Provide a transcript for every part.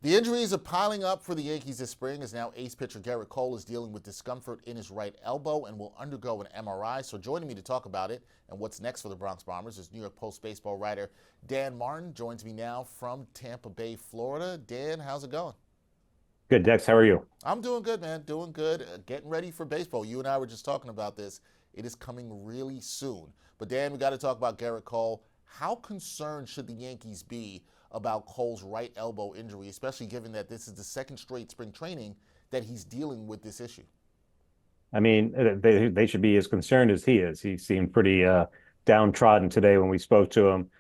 The injuries are piling up for the Yankees this spring as now ace pitcher Gerrit Cole is dealing with discomfort in his right elbow and will undergo an MRI. So joining me to talk about it and what's next for the Bronx Bombers is New York Post baseball writer Dan Martin. Joins me now from Tampa Bay, Florida. Dan, how's it going? Good, Dex. How are you? I'm doing good, man. Doing good. Getting ready for baseball. You and I were just talking about this. It is coming really soon. But Dan, we got to talk about Gerrit Cole. How concerned should the Yankees be about Cole's right elbow injury, especially given that this is the second straight spring training that he's dealing with this issue? I mean, they should be as concerned as he is. He seemed pretty downtrodden today when we spoke to him.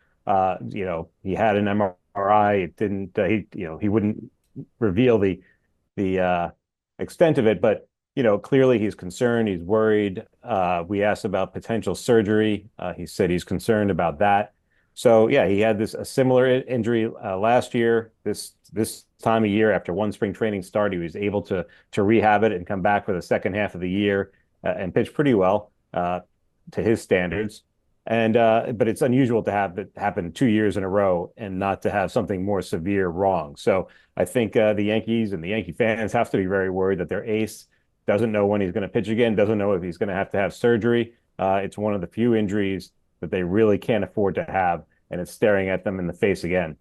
He had an MRI. It didn't. He wouldn't reveal the extent of it, but clearly he's concerned. He's worried. We asked about potential surgery. He said he's concerned about that. So yeah, he had a similar injury last year. This time of year, after one spring training start, he was able to rehab it and come back for the second half of the year and pitch pretty well to his standards. And but it's unusual to have it happen 2 years in a row and not to have something more severe wrong. So I think the Yankees and the Yankee fans have to be very worried that their ace doesn't know when he's going to pitch again, doesn't know if he's going to have surgery. It's one of the few injuries that they really can't afford to have, and it's staring at them in the face again.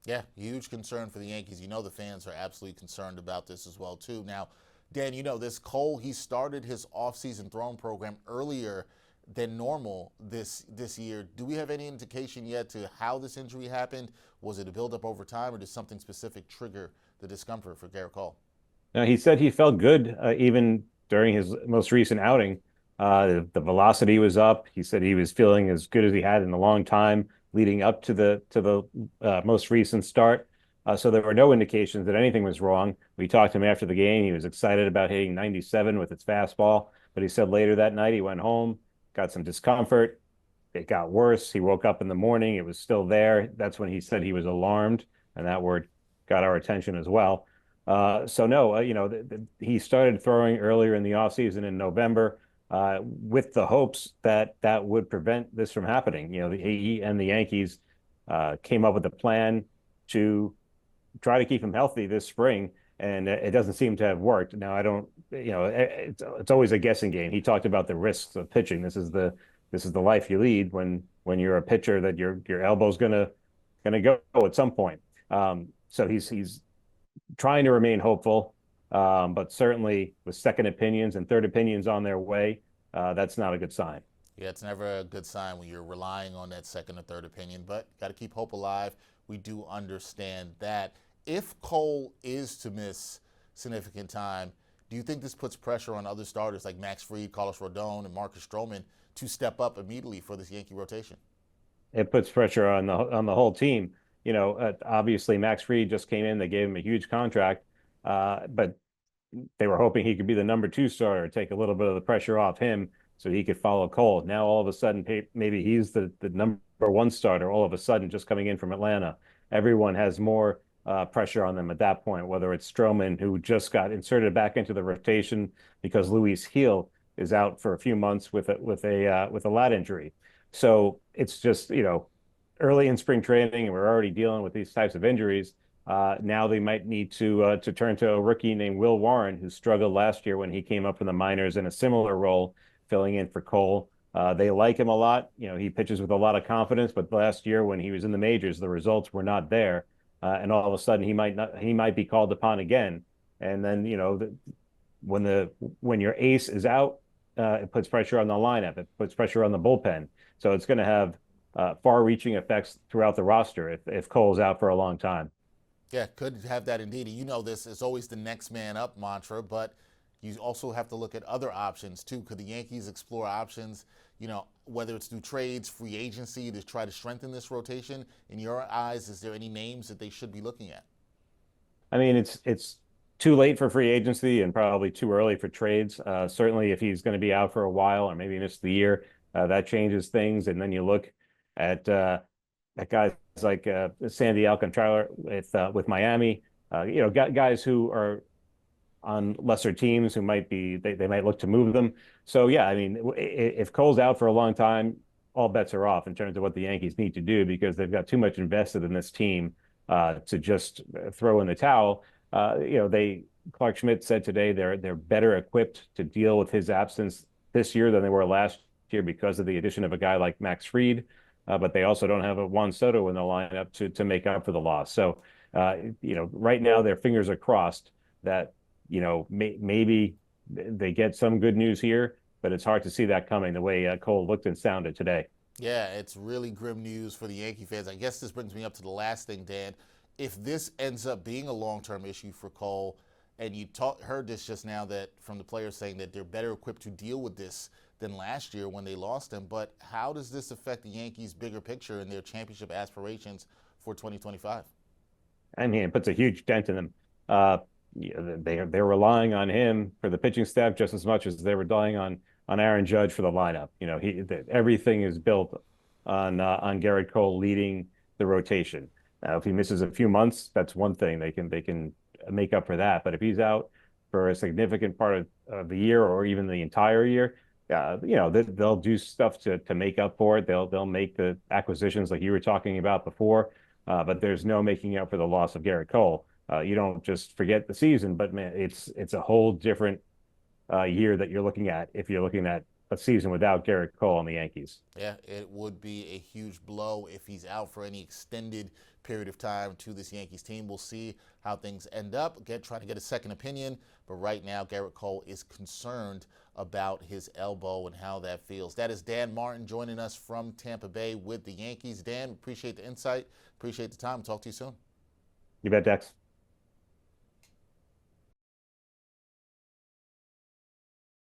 Yeah, huge concern for the Yankees. You know the fans are absolutely concerned about this as well, too. Now, Dan, this Cole, he started his offseason throwing program earlier than normal this year. Do we have any indication yet to how this injury happened? Was it a buildup over time, or did something specific trigger the discomfort for Gerrit Cole? Now, he said he felt good even during his most recent outing. The velocity was up. He said he was feeling as good as he had in a long time leading up to the most recent start. So there were no indications that anything was wrong. We talked to him after the game. He was excited about hitting 97 with his fastball, but he said later that night he went home, got some discomfort. It got worse. He woke up in the morning. It was still there. That's when he said he was alarmed, and that word got our attention as well. So no, he started throwing earlier in the offseason in November with the hopes that that would prevent this from happening. He and the Yankees came up with a plan to try to keep him healthy this spring, and it doesn't seem to have worked. Now, I don't, it's always a guessing game. He talked about the risks of pitching. This is the life you lead when you're a pitcher, that your elbow's gonna go at some point. So he's trying to remain hopeful, but certainly with second opinions and third opinions on their way, that's not a good sign. Yeah, it's never a good sign when you're relying on that second or third opinion, but got to keep hope alive. We do understand that. If Cole is to miss significant time, do you think this puts pressure on other starters like Max Fried, Carlos Rodon, and Marcus Stroman to step up immediately for this Yankee rotation? It puts pressure on the whole team. Obviously Max Fried just came in. They gave him a huge contract, but they were hoping he could be the number two starter, take a little bit of the pressure off him so he could follow Cole. Now all of a sudden, maybe he's the number one starter all of a sudden, just coming in from Atlanta. Everyone has more pressure on them at that point, whether it's Stroman, who just got inserted back into the rotation because Luis Gil is out for a few months with a lat injury. So it's just, early in spring training, and we're already dealing with these types of injuries. Now they might need to turn to a rookie named Will Warren, who struggled last year when he came up from the minors in a similar role, filling in for Cole. They like him a lot. He pitches with a lot of confidence, but last year when he was in the majors, the results were not there. And all of a sudden he might be called upon again. And then, when your ace is out, it puts pressure on the lineup. It puts pressure on the bullpen. So it's going to have far-reaching effects throughout the roster if Cole's out for a long time. Yeah, could have that indeed. This is always the next man up mantra, but you also have to look at other options too. Could the Yankees explore options, whether it's through trades, free agency, to try to strengthen this rotation? In your eyes, is there any names that they should be looking at? I mean, it's too late for free agency and probably too early for trades. Certainly, if he's going to be out for a while or maybe miss the year, that changes things. And then you look at guys like Sandy Alcantara with Miami. Guys who are on lesser teams who they might look to move them. So yeah, I mean, if Cole's out for a long time, all bets are off in terms of what the Yankees need to do, because they've got too much invested in this team to just throw in the towel. Clark Schmidt said today they're better equipped to deal with his absence this year than they were last year because of the addition of a guy like Max Fried, but they also don't have a Juan Soto in the lineup to make up for the loss. So, right now their fingers are crossed that maybe they get some good news here, but it's hard to see that coming the way Cole looked and sounded today. Yeah, it's really grim news for the Yankee fans. I guess this brings me up to the last thing, Dan. If this ends up being a long-term issue for Cole, and you heard this just now that from the players saying that they're better equipped to deal with this than last year when they lost him, but how does this affect the Yankees' bigger picture and their championship aspirations for 2025? I mean, it puts a huge dent in them. Uh, they're relying on him for the pitching staff just as much as they're relying on Aaron Judge for the lineup. Everything is built on Gerrit Cole leading the rotation. Now, if he misses a few months, that's one thing. They can make up for that. But if he's out for a significant part of the year or even the entire year, they'll do stuff to make up for it. They'll make the acquisitions like you were talking about before. But there's no making up for the loss of Gerrit Cole. You don't just forget the season, but man, it's a whole different year that you're looking at if you're looking at a season without Gerrit Cole on the Yankees. Yeah, it would be a huge blow if he's out for any extended period of time to this Yankees team. We'll see how things end up. Trying to get a second opinion, but right now Gerrit Cole is concerned about his elbow and how that feels. That is Dan Martin joining us from Tampa Bay with the Yankees. Dan, appreciate the insight, appreciate the time. Talk to you soon. You bet, Dex.